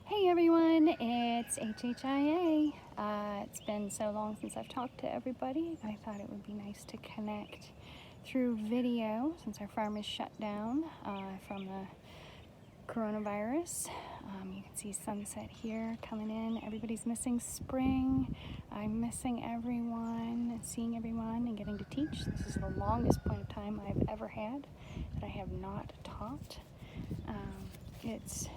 Hey everyone, it's HHIA. It's been so long since I've talked to everybody. I thought it would be nice to connect through video since our farm is shut down from the coronavirus. You can see sunset here coming in. Everybody's missing spring. I'm missing everyone, seeing everyone and getting to teach. This is the longest point of time I've ever had that I have not taught. It's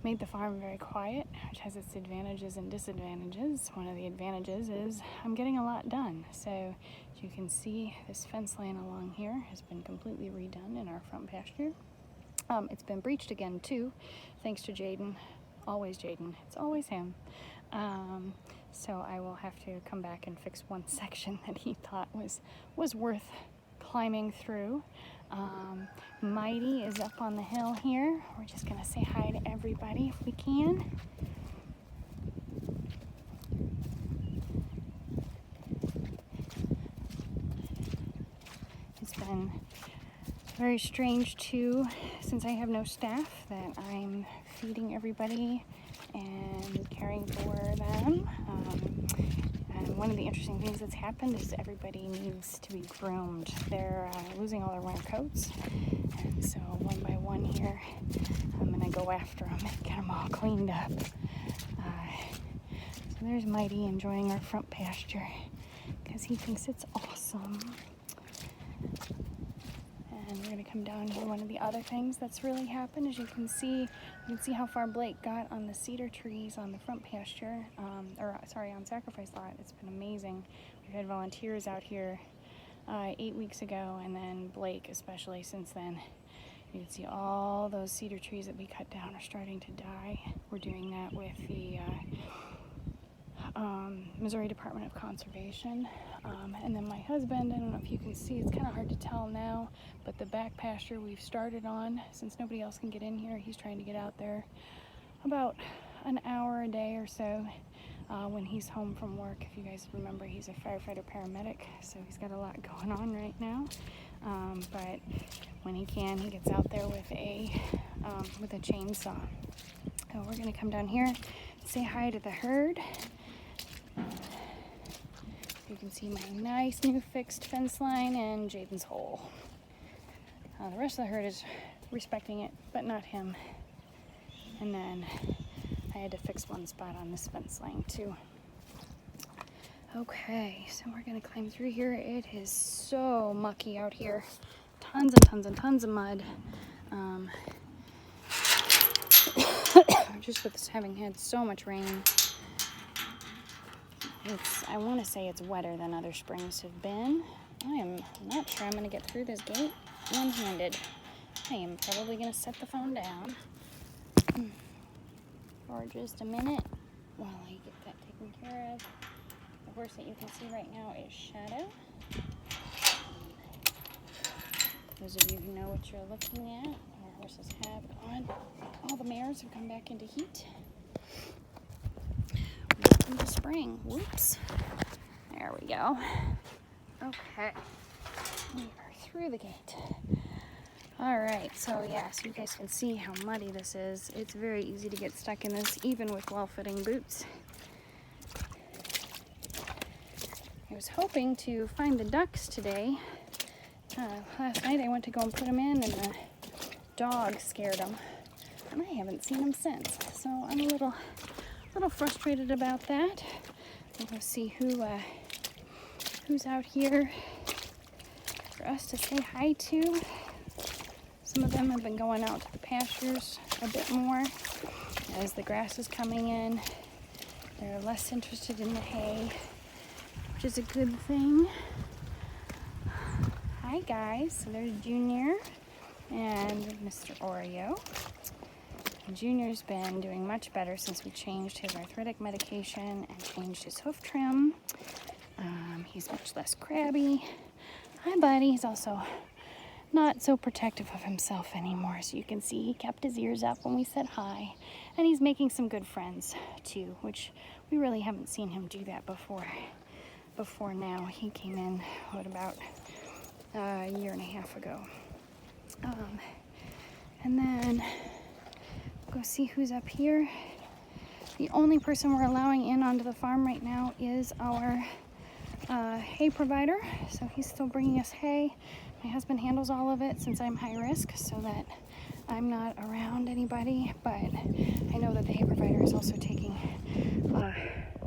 made the farm very quiet, which has its advantages and disadvantages. One of the advantages is I'm getting a lot done. So as you can see, this fence line along here has been completely redone in our front pasture. It's been breached again too, thanks to Jaden. Always Jaden, it's always him. So I will have to come back and fix one section that he thought was worth climbing through. Mighty is up on the hill here. We're just gonna say hi to everybody if we can. It's been very strange too, since I have no staff, that I'm feeding everybody and caring for them. And one of the interesting things that's happened is everybody needs to be groomed. They're losing all their winter coats, and so one by one here, I'm gonna go after them and get them all cleaned up. So there's Mighty enjoying our front pasture because he thinks it's awesome. And we're gonna come down here. One of the other things that's really happened is you can see how far Blake got on the cedar trees on the front pasture, on sacrifice lot. It's been amazing. We've had volunteers out here 8 weeks ago, and then Blake especially since then. You can see all those cedar trees that we cut down are starting to die. We're doing that with the Missouri Department of Conservation. And then my husband, I don't know if you can see, it's kind of hard to tell now, but the back pasture we've started on, since nobody else can get in here, he's trying to get out there about an hour a day or so when he's home from work. If you guys remember, he's a firefighter paramedic, so he's got a lot going on right now. But when he can, he gets out there with a chainsaw. So we're gonna come down here, say hi to the herd. You can see my nice new fixed fence line and Jaden's hole. The rest of the herd is respecting it, but not him. And then I had to fix one spot on this fence line too. Okay, so we're gonna climb through here. It is so mucky out here. Tons and tons and tons of mud. Just with this having had so much rain. I want to say it's wetter than other springs have been. I am not sure I'm going to get through this gate one-handed. I am probably going to set the phone down for just a minute while I get that taken care of. The horse that you can see right now is Shadow. Those of you who know what you're looking at, our horses have on. All the mares have come back into heat. Welcome to spring. Whoops. There we go. Okay. We are through the gate. Alright, so you guys can see how muddy this is. It's very easy to get stuck in this, even with well-fitting boots. I was hoping to find the ducks today. Last night I went to go and put them in, and the dog scared them. And I haven't seen them since. So I'm a little frustrated about that. We'll go see who's out here for us to say hi to. Some of them have been going out to the pastures a bit more as the grass is coming in. They're less interested in the hay, which is a good thing. Hi guys, so there's Junior and Mr. Oreo. Junior's been doing much better since we changed his arthritic medication and changed his hoof trim. He's much less crabby. Hi, buddy. He's also not so protective of himself anymore. So you can see he kept his ears up when we said hi. And he's making some good friends, too, which we really haven't seen him do that before now. He came in, about a year and a half ago. And then go see who's up here. The only person we're allowing in onto the farm right now is our hay provider. So he's still bringing us hay. My husband handles all of it since I'm high risk, so that I'm not around anybody. But I know that the hay provider is also taking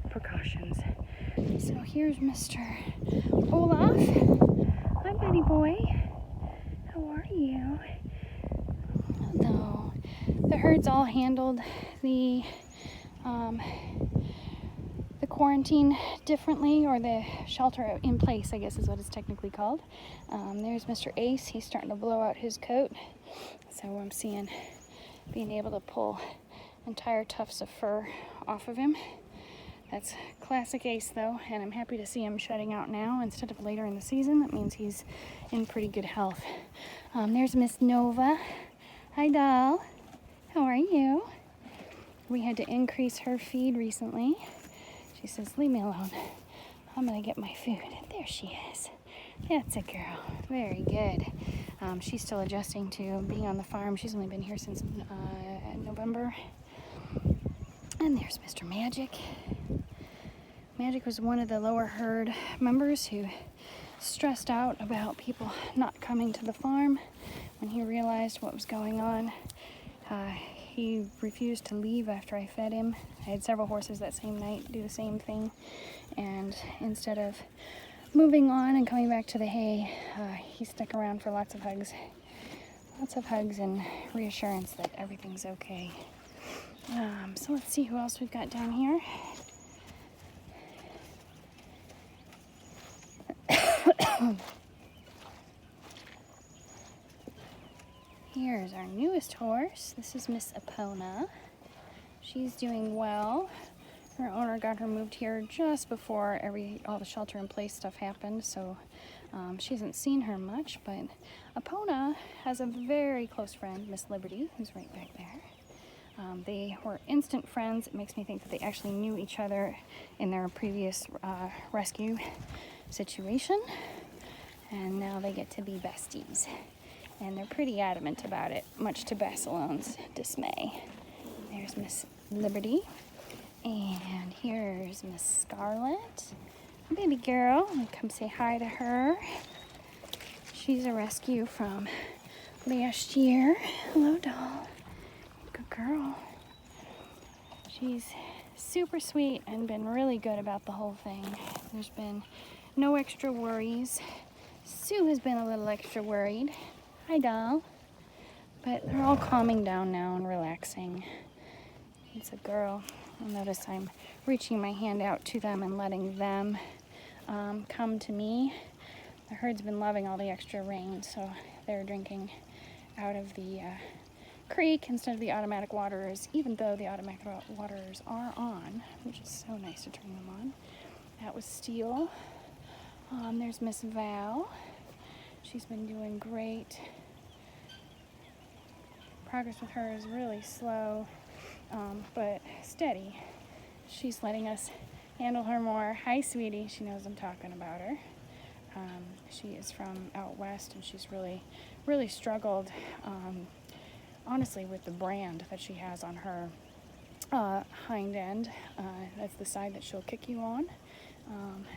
precautions. So here's Mr. Olaf. Hi, buddy boy. How are you? No, the herd's all handled the quarantine differently, or the shelter in place, I guess is what it's technically called. There's Mr. Ace. He's starting to blow out his coat, so I'm seeing being able to pull entire tufts of fur off of him. That's classic Ace though, and I'm happy to see him shutting out now instead of later in the season. That means he's in pretty good health. There's Miss Nova. Hi, doll. How are you? We had to increase her feed recently. She says, leave me alone. I'm gonna get my food. There she is. That's a girl. Very good. She's still adjusting to being on the farm. She's only been here since November. And there's Mr. Magic. Magic was one of the lower herd members who stressed out about people not coming to the farm. When he realized what was going on, he refused to leave after I fed him. I had several horses that same night do the same thing, and instead of moving on and coming back to the hay, he stuck around for lots of hugs and reassurance that everything's okay. So let's see who else we've got down here. Here's our newest horse. This is Miss Epona. She's doing well. Her owner got her moved here just before all the shelter-in-place stuff happened, so she hasn't seen her much, but Epona has a very close friend, Miss Liberty, who's right back there. They were instant friends. It makes me think that they actually knew each other in their previous rescue situation, and now they get to be besties. And they're pretty adamant about it, much to Basilone's dismay. There's Miss Liberty. And here's Miss Scarlet. Baby girl. Come say hi to her. She's a rescue from last year. Hello, doll. Good girl. She's super sweet and been really good about the whole thing. There's been no extra worries. Sue has been a little extra worried. Hi, doll. But they're all calming down now and relaxing. It's a girl. You'll notice I'm reaching my hand out to them and letting them come to me. The herd's been loving all the extra rain, so they're drinking out of the creek instead of the automatic waters, even though the automatic waters are on, which is so nice to turn them on. That was Steel. There's Miss Val. She's been doing great. Progress with her is really slow, but steady. She's letting us handle her more. Hi, sweetie. She knows I'm talking about her. She is from out west, and she's really struggled, honestly, with the brand that she has on her hind end. That's the side that she'll kick you on.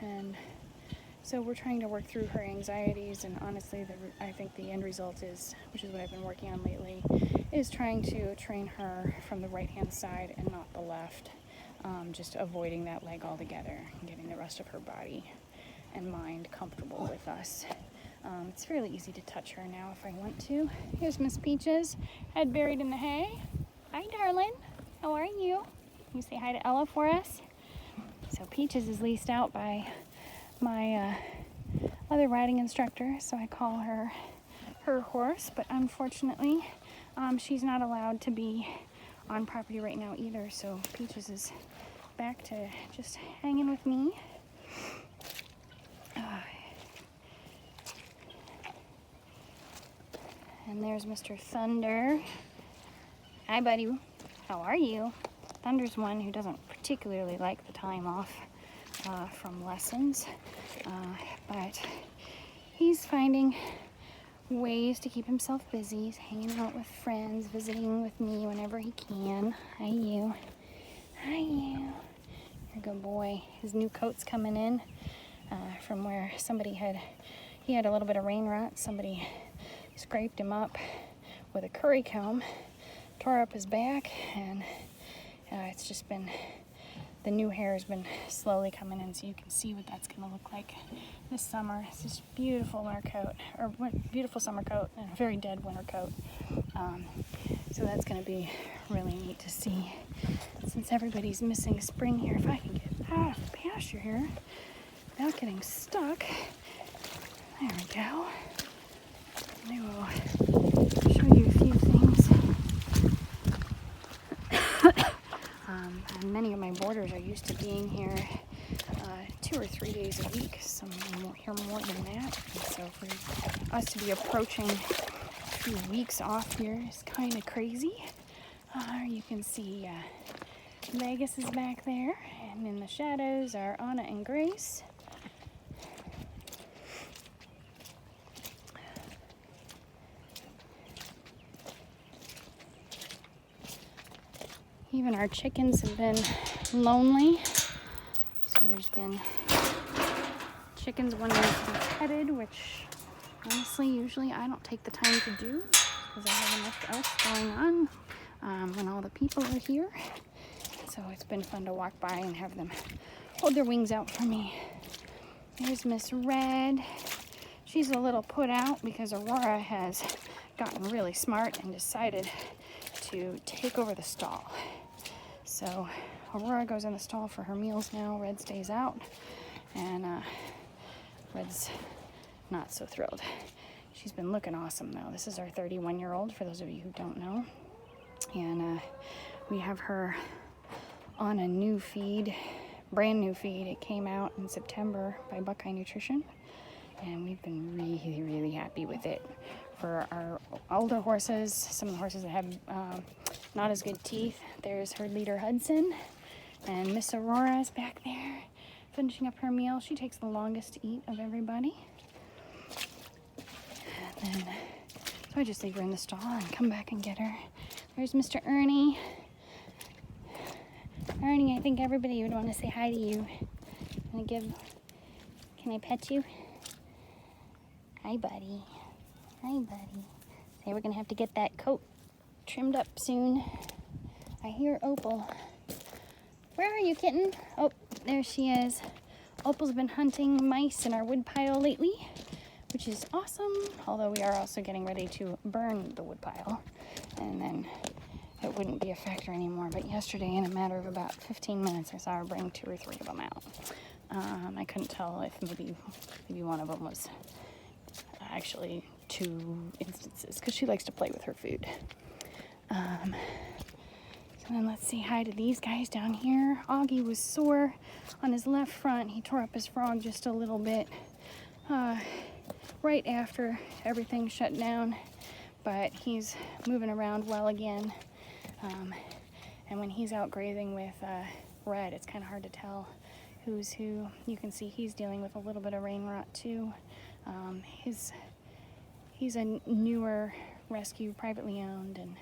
And so we're trying to work through her anxieties, and honestly, I think the end result is, which is what I've been working on lately, is trying to train her from the right-hand side and not the left, just avoiding that leg altogether and getting the rest of her body and mind comfortable with us. It's fairly easy to touch her now if I want to. Here's Miss Peaches, head buried in the hay. Hi, darling. How are you? Can you say hi to Ella for us? So Peaches is leased out by my other riding instructor, so I call her horse, but unfortunately she's not allowed to be on property right now either, so Peaches is back to just hanging with me. And there's Mr. Thunder. Hi, buddy. How are you? Thunder's one who doesn't particularly like the time off from lessons, but he's finding ways to keep himself busy. He's hanging out with friends, visiting with me whenever he can. Hi, you. Hi, you. You're a good boy. His new coat's coming in from where he had a little bit of rain rot. Somebody scraped him up with a curry comb, tore up his back, and it's just been, the new hair has been slowly coming in, so you can see what that's going to look like this summer. It's this beautiful winter coat, or beautiful summer coat, and a very dead winter coat. So that's going to be really neat to see, since everybody's missing spring here. If I can get out of the pasture here without getting stuck. There we go. I will show you a few things. And many of my boarders are used to being here 2 or 3 days a week. Some here more than that. And so for us to be approaching a few weeks off here is kind of crazy. You can see Vegas is back there, and in the shadows are Anna and Grace. Even our chickens have been lonely. So there's been chickens wanting to be petted, which honestly, usually I don't take the time to do because I have enough else going on when all the people are here. So it's been fun to walk by and have them hold their wings out for me. There's Miss Red. She's a little put out because Aurora has gotten really smart and decided to take over the stall. So Aurora goes in the stall for her meals now. Red stays out, and Red's not so thrilled. She's been looking awesome though. This is our 31-year-old, for those of you who don't know. And we have her on a new feed, brand new feed. It came out in September by Buckeye Nutrition, and we've been really, really happy with it. For our older horses, some of the horses that have not as good teeth, there's her leader Hudson, and Miss Aurora is back there finishing up her meal. She takes the longest to eat of everybody. And then, so I just leave her in the stall and come back and get her. There's Mr. Ernie. Ernie, I think everybody would want to say hi to you. Can I pet you? Hi, buddy. Hi, buddy. Say we're gonna have to get that coat trimmed up soon. I hear Opal. Where are you, kitten? Oh, there she is. Opal's been hunting mice in our woodpile lately, which is awesome. Although we are also getting ready to burn the woodpile, and then it wouldn't be a factor anymore. But yesterday, in a matter of about 15 minutes, I saw her bring 2 or 3 of them out. I couldn't tell if maybe one of them was actually 2 instances, because she likes to play with her food. So then let's say hi to these guys down here. Augie was sore on his left front. He tore up his frog just a little bit right after everything shut down, but he's moving around well again. And when he's out grazing with Red, it's kind of hard to tell who's who. You can see he's dealing with a little bit of rain rot too. He's a newer rescue, privately owned, and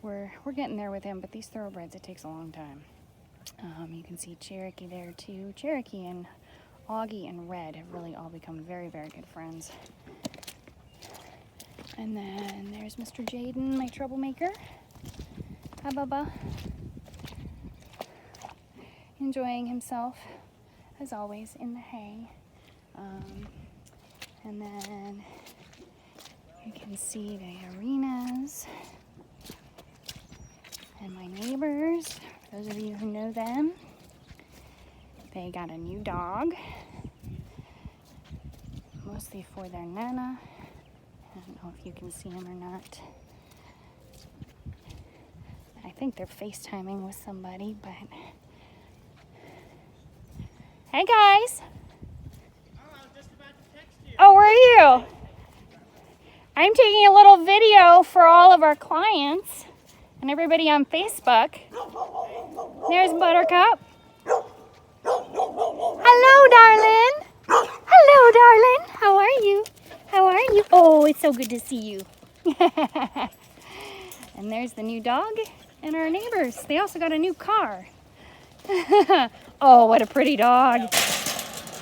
we're getting there with him, but these thoroughbreds, it takes a long time. You can see Cherokee there too. Cherokee and Augie and Red have really all become very, very good friends. And then there's Mr. Jaden, my troublemaker. Hi, Bubba. Enjoying himself, as always, in the hay. And then you can see the arenas and my neighbors. For those of you who know them, they got a new dog, mostly for their nana. I don't know if you can see him or not. I think they're FaceTiming with somebody, but... Hey, guys! Oh, where are you? I'm taking a little video for all of our clients and everybody on Facebook. There's Buttercup. Hello, darling. Hello, darling. How are you? How are you? Oh, it's so good to see you. And there's the new dog and our neighbors. They also got a new car. Oh, what a pretty dog.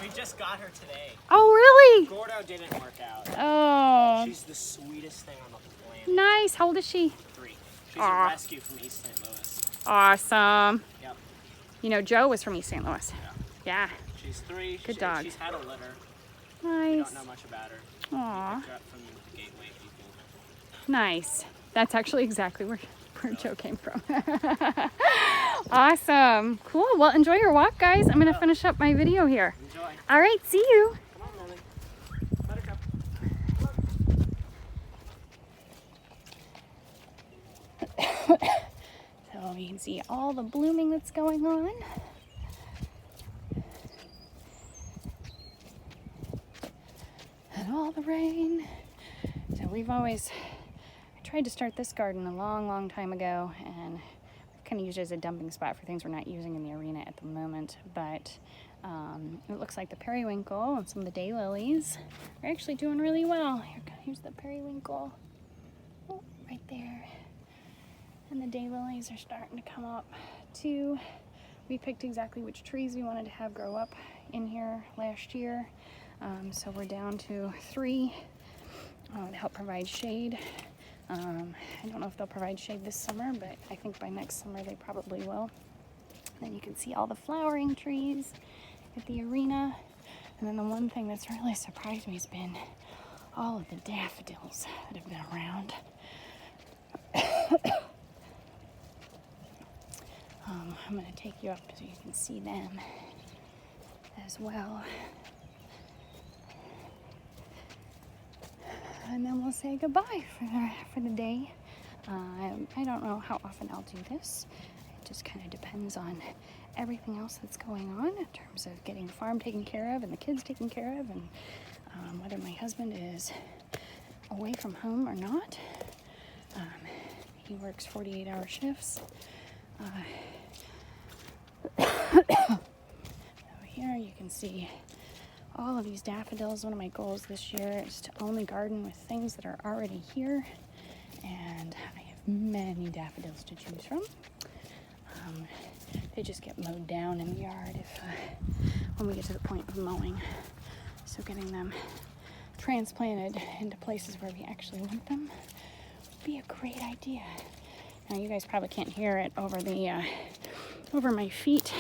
We just got her today. Oh, really? Gordo didn't work out. Oh. She's the sweetest thing on the planet. Nice. How old is she? 3. She's a rescue from East St. Louis. Awesome. Yep. You know, Joe was from East St. Louis. Yeah. She's 3. Good dog. She's had a litter. Nice. We don't know much about her. Aw. We picked her up from the Gateway people. Nice. That's actually exactly where Joe came from. Awesome. Cool. Well, enjoy your walk, guys. I'm going to finish up my video here. Enjoy. All right. See you. Come on, Lily. Buttercup. So you can see all the blooming that's going on. And all the rain. So I tried to start this garden a long time ago, and we've kind of used it as a dumping spot for things we're not using in the arena at the moment. But it looks like the periwinkle and some of the daylilies are actually doing really well. Here's the periwinkle. Oh, right there. And the daylilies are starting to come up too. We picked exactly which trees we wanted to have grow up in here last year. So we're down to 3 to help provide shade. I don't know if they'll provide shade this summer, but I think by next summer they probably will. And then you can see all the flowering trees at the arena. And then the one thing that's really surprised me has been all of the daffodils that have been around. I'm going to take you up so you can see them as well. And then we'll say goodbye for the day. I don't know how often I'll do this. It just kind of depends on everything else that's going on in terms of getting the farm taken care of and the kids taken care of, and whether my husband is away from home or not. He works 48-hour shifts. Over here you can see all of these daffodils. One of my goals this year is to only garden with things that are already here, and I have many daffodils to choose from. They just get mowed down in the yard when we get to the point of mowing. So getting them transplanted into places where we actually want them would be a great idea. Now you guys probably can't hear it over my feet,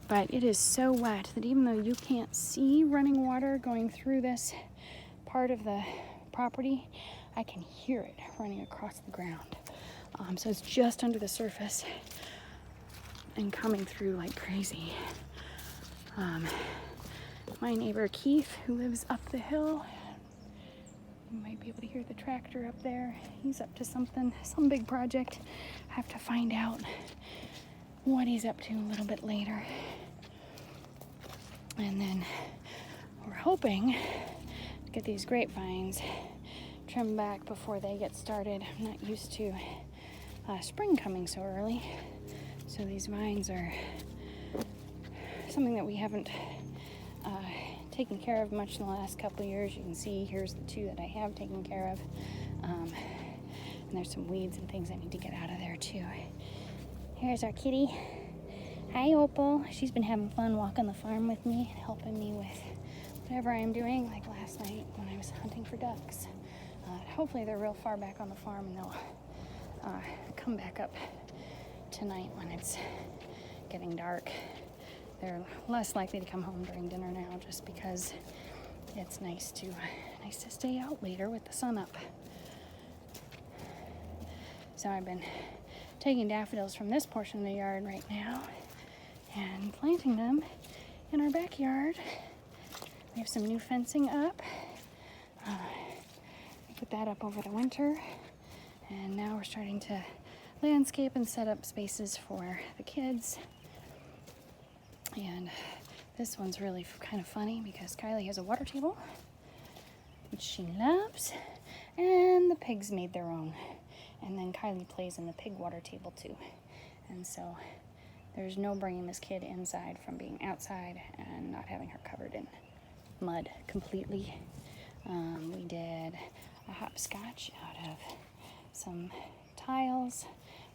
but it is so wet that even though you can't see running water going through this part of the property, I can hear it running across the ground. So it's just under the surface and coming through like crazy. My neighbor Keith, who lives up the hill, you might be able to hear the tractor up there. He's up to some big project. I have to find out what he's up to a little bit later. And then we're hoping to get these grapevines trimmed back before they get started. I'm not used to spring coming so early. So these vines are something that we haven't taken care of much in the last couple of years. You can see here's the 2 that I have taken care of. And there's some weeds and things I need to get out of there too. Here's our kitty. Hi, Opal. She's been having fun walking the farm with me, helping me with whatever I'm doing, like last night when I was hunting for ducks. Hopefully they're real far back on the farm and they'll come back up tonight when it's getting dark. They're less likely to come home during dinner now just because it's nice to stay out later with the sun up. So I've been taking daffodils from this portion of the yard right now and planting them in our backyard. We have some new fencing up. We put that up over the winter, and now we're starting to landscape and set up spaces for the kids. And this one's really kind of funny because Kylie has a water table, which she loves, and the pigs made their own. And then Kylie plays in the pig water table too. And so there's no bringing this kid inside from being outside and not having her covered in mud completely. We did a hopscotch out of some tiles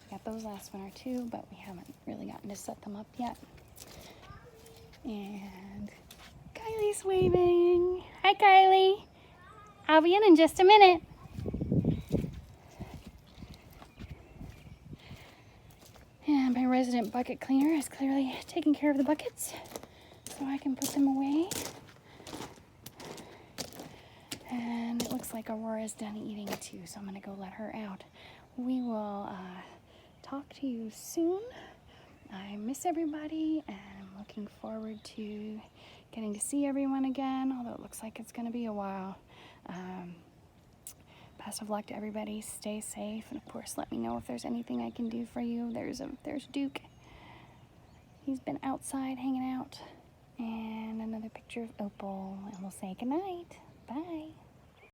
We got those last winter too, but we haven't really gotten to set them up yet. And Kylie's waving. Hi, Kylie. I'll be in just a minute. And my resident bucket cleaner is clearly taking care of the buckets so I can put them away. And it looks like Aurora's done eating too, so I'm gonna go let her out. We will talk to you soon. I miss everybody and I'm looking forward to getting to see everyone again, although it looks like it's gonna be a while. Best of luck to everybody. Stay safe, and of course let me know if there's anything I can do for you. There's Duke. He's been outside hanging out. And another picture of Opal, and we'll say goodnight. Bye.